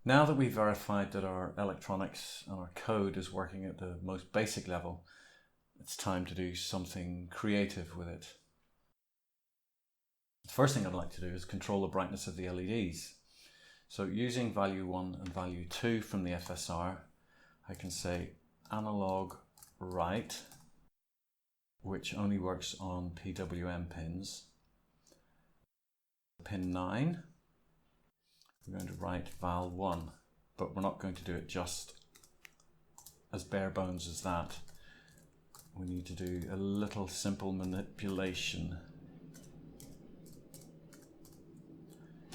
Now that we've verified that our electronics and our code is working at the most basic level, it's time to do something creative with it. The first thing I'd like to do is control the brightness of the LEDs. So using value 1 and value 2 from the FSR, I can say analog write, which only works on PWM pins. Pin 9, we're going to write val 1, but we're not going to do it just as bare bones as that. We need to do a little simple manipulation.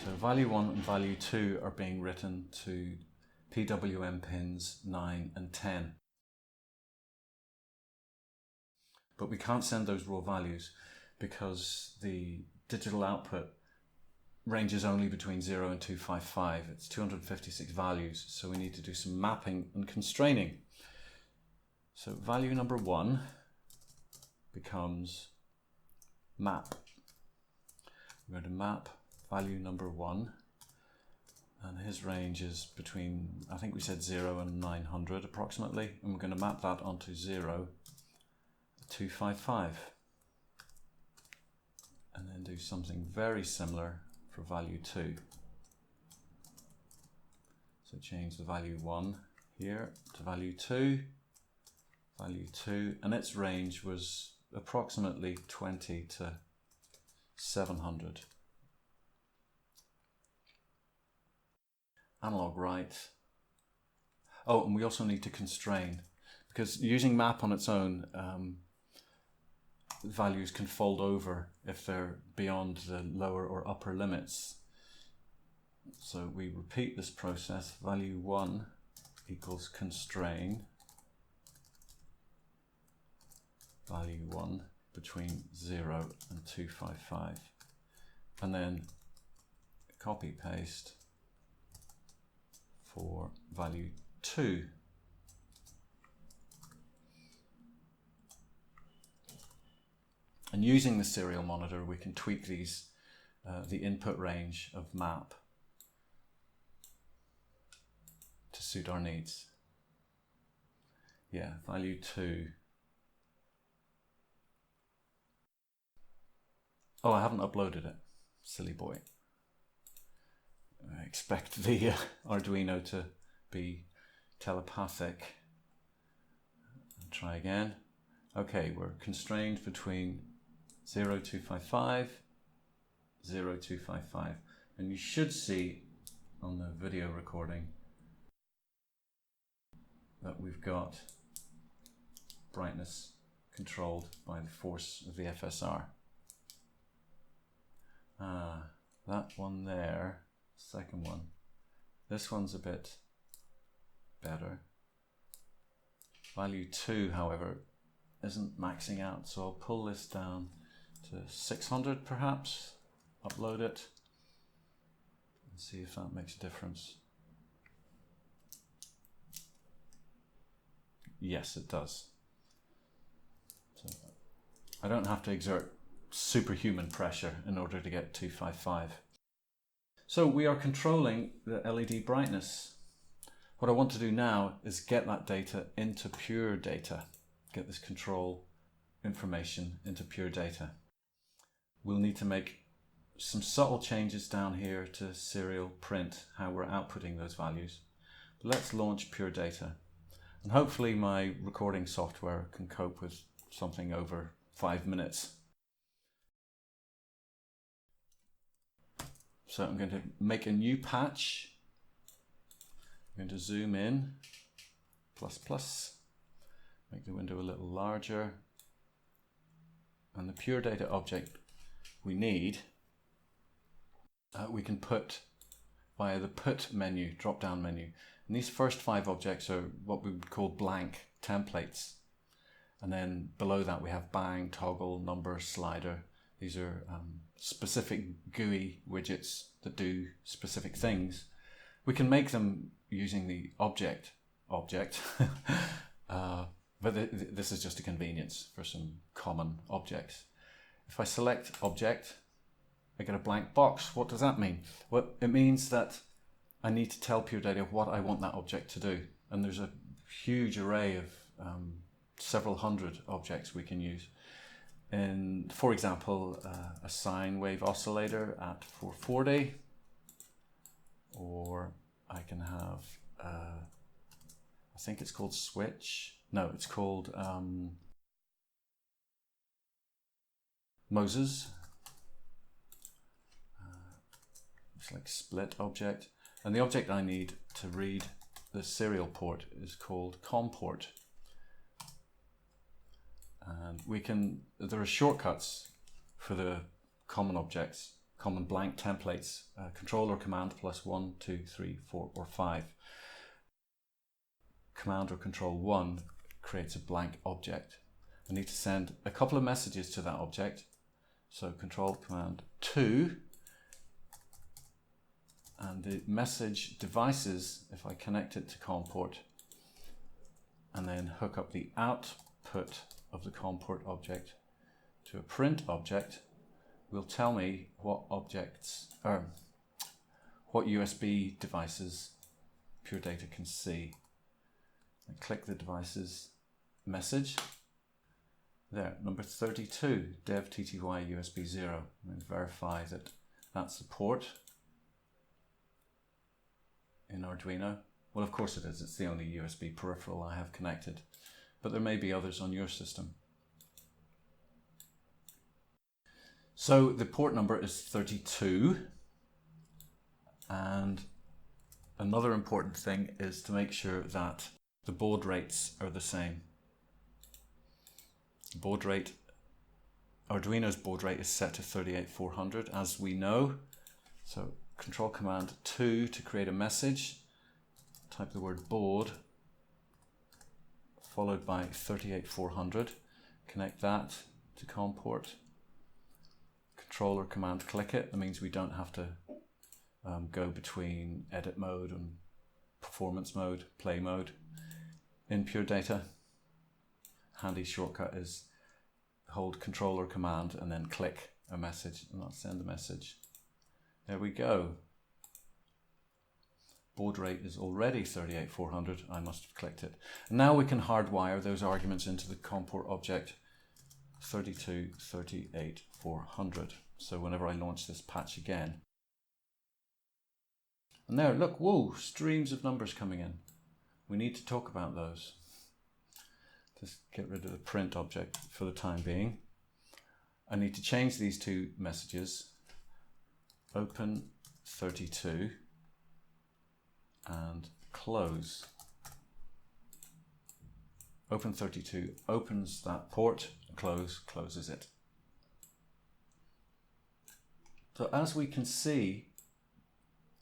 So value 1 and value 2 are being written to PWM pins 9 and 10. But we can't send those raw values because the digital output ranges only between 0 and 255. It's 256 values, so we need to do some mapping and constraining. So value number 1 becomes map. We're going to map value number 1, and his range is between, I think we said 0 and 900 approximately, and we're going to map that onto 0, 255, and then do something very similar for value 2. So change the value 1 here to value 2, and its range was approximately 20 to 700. Analog write. Oh, and we also need to constrain, because using map on its own, values can fold over if they're beyond the lower or upper limits. So we repeat this process. Value 1 equals constrain value 1 between 0 and 255, and then copy paste for value 2. And using the serial monitor, we can tweak these, the input range of map to suit our needs. Yeah, value 2. Oh, I haven't uploaded it. Silly boy. I expect the Arduino to be telepathic. I'll try again. Okay, we're constrained between 0255, 0255, and you should see on the video recording that we've got brightness controlled by the force of the FSR. That one there, second one. This one's a bit better. Value 2, however, isn't maxing out, so I'll pull this down to 600 perhaps, upload it, and see if that makes a difference. Yes, it does. So I don't have to exert superhuman pressure in order to get 255. So we are controlling the LED brightness. What I want to do now is get that data into pure data, get this control information into pure data. We'll need to make some subtle changes down here to serial print, how we're outputting those values. But let's launch pure data. And hopefully my recording software can cope with something over 5 minutes. So I'm going to make a new patch. I'm going to zoom in, make the window a little larger. And the pure data object we need, we can put via the put menu, drop down menu. And these first 5 objects are what we would call blank templates. And then below that we have bang, toggle, number, slider. These are specific GUI widgets that do specific things. We can make them using the object, but this is just a convenience for some common objects. If I select object, I get a blank box. What does that mean? Well, it means that I need to tell Pure Data what I want that object to do. And there's a huge array of several hundred objects we can use. For example, a sine wave oscillator at 440, or I can have, I think it's called switch. No, it's called Moses. It's like split object. And the object I need to read the serial port is called comport. And there are shortcuts for the common objects, common blank templates, control or command plus 1, 2, 3, 4, or 5. Command or control 1 creates a blank object. I need to send a couple of messages to that object. So control command 2, and the message devices, if I connect it to comport and then hook up the output of the comport object to a print object, will tell me what objects, or what USB devices Pure Data can see. I click the devices message. There, number 32, dev TTY USB 0. And verify that that's the port in Arduino. Well, of course it is. It's the only USB peripheral I have connected, but there may be others on your system. So the port number is 32, and another important thing is to make sure that the baud rates are the same. Baud rate, Arduino's baud rate is set to 38400, as we know. So control command 2 to create a message, type the word baud followed by 38400, connect that to comport. Control or command click it. That means we don't have to go between edit mode and performance mode, play mode in Pure Data. Handy shortcut is hold control or command and then click a message, and that'll send a message. There we go. Baud rate is already 38400. I must have clicked it. And now we can hardwire those arguments into the comport object 32, 38, 400. So whenever I launch this patch again, and there, look, whoa, streams of numbers coming in. We need to talk about those. Just get rid of the print object for the time being. I need to change these two messages. Open 32 and close. Open 32 opens that port, close closes it. So as we can see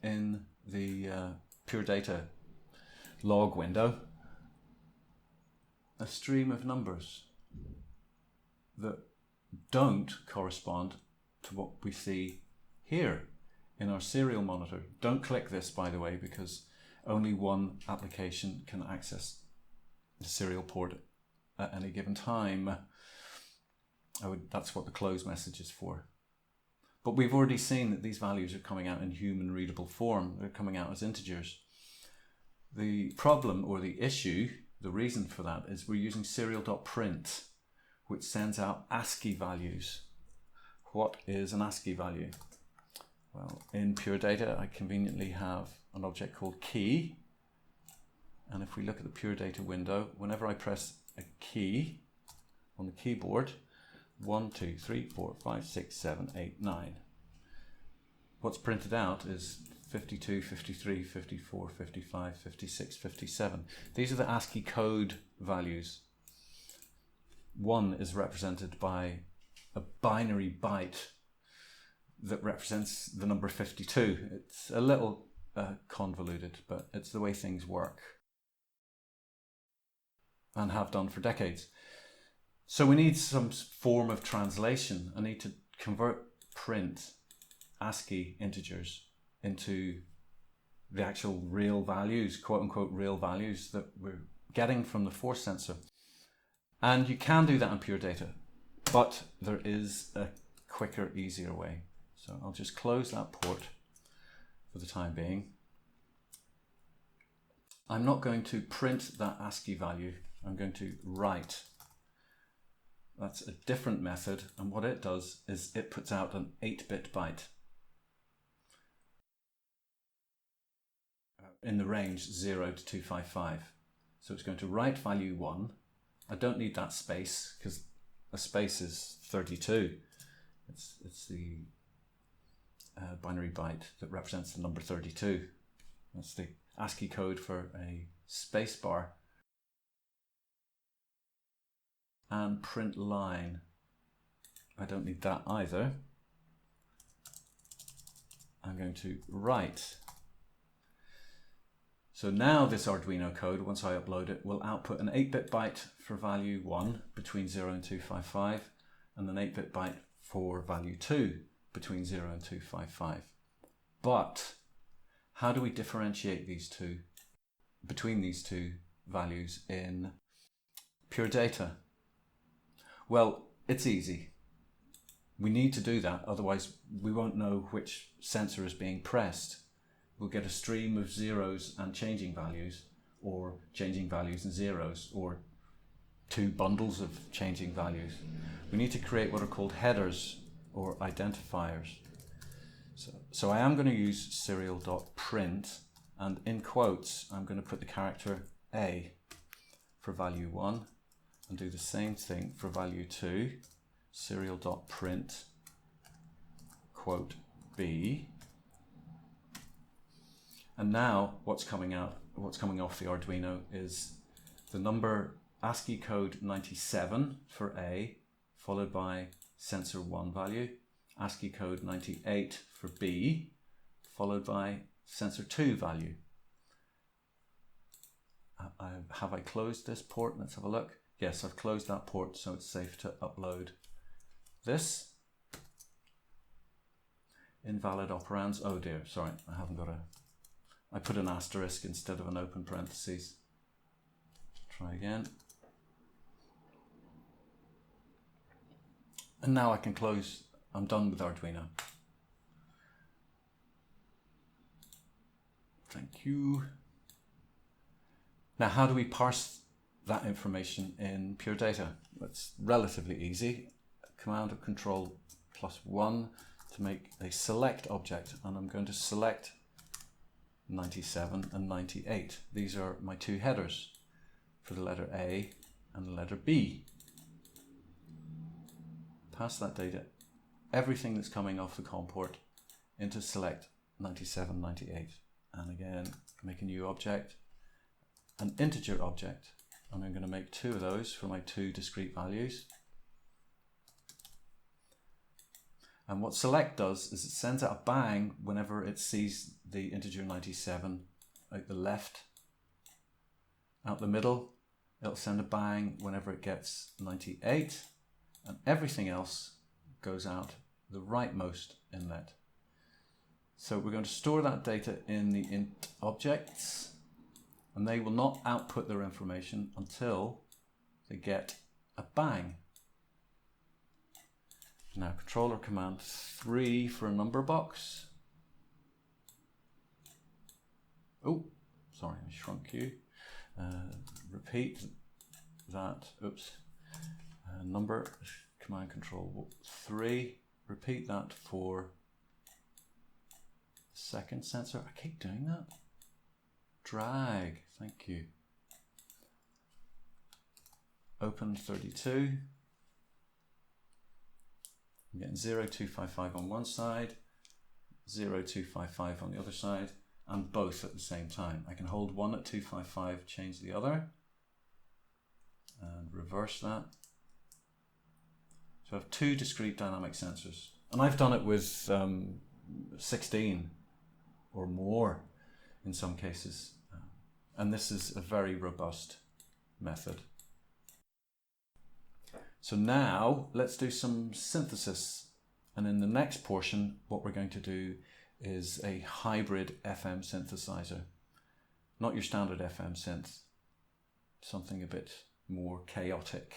in the Pure Data log window, a stream of numbers that don't correspond to what we see here in our serial monitor. Don't click this, by the way, because only one application can access the serial port at any given time. That's what the close message is for. But we've already seen that these values are coming out in human readable form. They're coming out as integers. The problem or the issue, the reason for that, is we're using serial.print, which sends out ASCII values. What is an ASCII value? Well, in Pure Data, I conveniently have an object called key. And if we look at the Pure Data window, whenever I press a key on the keyboard, 1, 2, 3, 4, 5, 6, 7, 8, 9. What's printed out is 52, 53, 54, 55, 56, 57. These are the ASCII code values. 1 is represented by a binary byte that represents the number 52. It's a little convoluted, but it's the way things work and have done for decades. So we need some form of translation. I need to convert print ASCII integers into the actual real values, quote unquote real values that we're getting from the force sensor. And you can do that in Pure Data, but there is a quicker, easier way. So I'll just close that port for the time being. I'm not going to print that ASCII value. I'm going to write. That's a different method, and what it does is it puts out an 8-bit byte in the range 0 to 255. So it's going to write value 1. I don't need that space because a space is 32. It's the binary byte that represents the number 32. That's the ASCII code for a space bar. And print line. I don't need that either. I'm going to write. So now this Arduino code, once I upload it, will output an 8-bit byte for value 1 between 0 and 255, and an 8-bit byte for value 2 between 0 and 255. But how do we differentiate these two, between these two values in pure data? Well, it's easy. We need to do that, otherwise we won't know which sensor is being pressed. We'll get a stream of zeros and changing values, or changing values and zeros, or two bundles of changing values. We need to create what are called headers or identifiers. So I am going to use serial.print, and in quotes I'm going to put the character A for value 1, and do the same thing for value 2, serial.print quote B. And now what's coming off the Arduino is the number ASCII code 97 for A, followed by sensor 1 value, ASCII code 98 for B, followed by sensor 2 value. Have I closed this port? Let's have a look. Yes, I've closed that port, so it's safe to upload this. Invalid operands. Oh dear, sorry, I put an asterisk instead of an open parentheses. Try again. And now I can close. I'm done with Arduino. Thank you. Now, how do we parse that information in pure data? It's relatively easy. Command or Control +1 to make a select object, and I'm going to select 97 and 98. These are my two headers for the letter A and the letter B. Pass that data, everything that's coming off the comport, into select 97, 98. And again, make a new object, an integer object, and I'm going to make two of those for my two discrete values. And what select does is it sends out a bang whenever it sees the integer 97 out the left. Out the middle, it'll send a bang whenever it gets 98, and everything else goes out the rightmost inlet. So we're going to store that data in the int objects, and they will not output their information until they get a bang. Now controller command 3 for a number box. Oh, sorry, I shrunk you. Repeat that, oops. Number, command control 3. Repeat that for the second sensor. I keep doing that. Drag, thank you. Open 32. I'm getting 0255 on one side, 0255 on the other side, and both at the same time. I can hold one at 255, change the other, and reverse that. So I have two discrete dynamic sensors. And I've done it with 16 or more in some cases. And this is a very robust method. So now let's do some synthesis. And in the next portion, what we're going to do is a hybrid FM synthesizer. Not your standard FM synth, something a bit more chaotic.